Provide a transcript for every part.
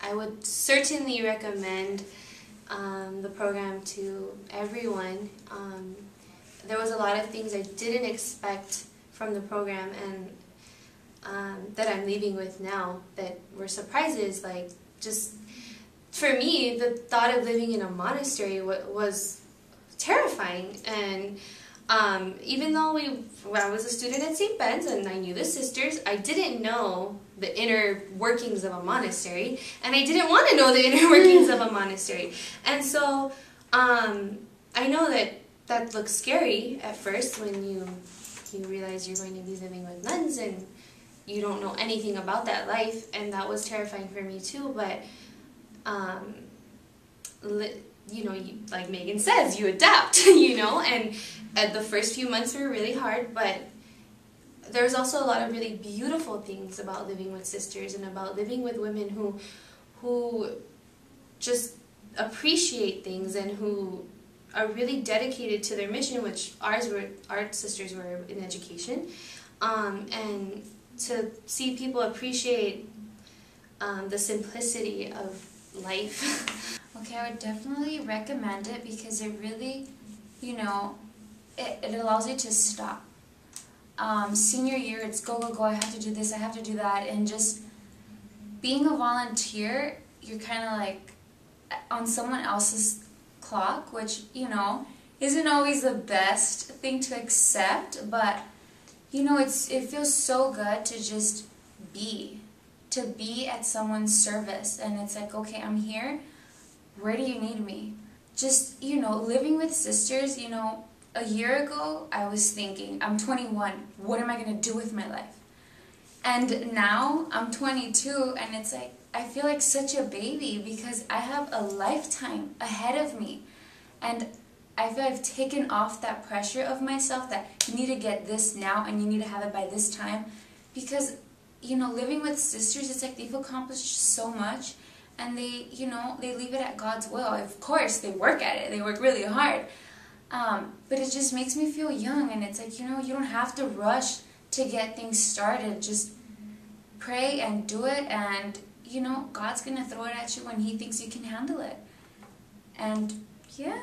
I would certainly recommend the program to everyone. There was a lot of things I didn't expect from the program, and that I'm leaving with now that were surprises. Like, just for me, the thought of living in a monastery was terrifying. And even though I was a student at St. Ben's and I knew the sisters, I didn't know the inner workings of a monastery, and I didn't want to know the inner workings of a monastery. And so I know that looks scary at first when you realize you're going to be living with nuns and you don't know anything about that life, and that was terrifying for me too. But you know, like Megan says, you adapt, you know, and the first few months were really hard, but there's also a lot of really beautiful things about living with sisters and about living with women who just appreciate things and who are really dedicated to their mission, which our sisters were in education, and to see people appreciate the simplicity of life. Okay, I would definitely recommend it because it really, you know, it allows you to stop. Senior year, it's go, go, go, I have to do this, I have to do that, and just being a volunteer, you're kind of like on someone else's clock, which, you know, isn't always the best thing to accept, but, you know, it feels so good to just be at someone's service, and it's like, okay, I'm here, where do you need me? Just, you know, living with sisters, you know, a year ago, I was thinking, I'm 21, what am I going to do with my life? And now, I'm 22, and it's like, I feel like such a baby because I have a lifetime ahead of me. And I feel I've taken off that pressure of myself that you need to get this now and you need to have it by this time. Because, you know, living with sisters, it's like they've accomplished so much, and they, you know, they leave it at God's will. Of course, they work at it, they work really hard. But it just makes me feel young, and it's like, you know, you don't have to rush to get things started. Just pray and do it, and, you know, God's going to throw it at you when He thinks you can handle it. And, yeah.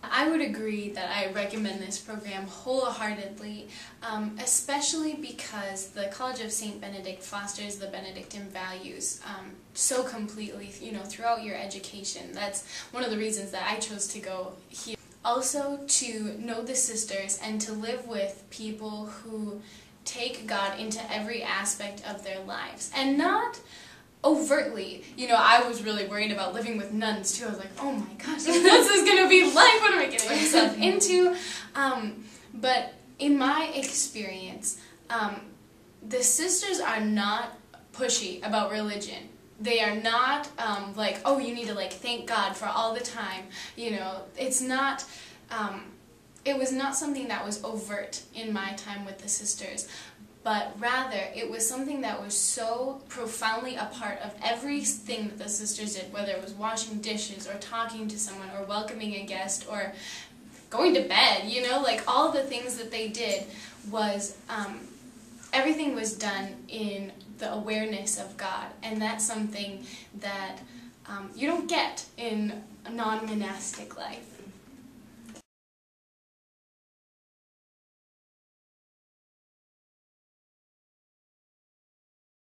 I would agree that I recommend this program wholeheartedly, especially because the College of St. Benedict fosters the Benedictine values so completely, you know, throughout your education. That's one of the reasons that I chose to go here. Also, to know the sisters and to live with people who take God into every aspect of their lives, and not overtly. You know, I was really worried about living with nuns too. I was like, oh my gosh, this is going to be life, what am I getting myself into? But in my experience, the sisters are not pushy about religion. They are not like, oh, you need to like thank God for all the time. You know, it's not, it was not something that was overt in my time with the sisters, but rather it was something that was so profoundly a part of everything that the sisters did, whether it was washing dishes or talking to someone or welcoming a guest or going to bed, you know, like all the things that they did was, everything was done in the awareness of God, and that's something that you don't get in a non-monastic life.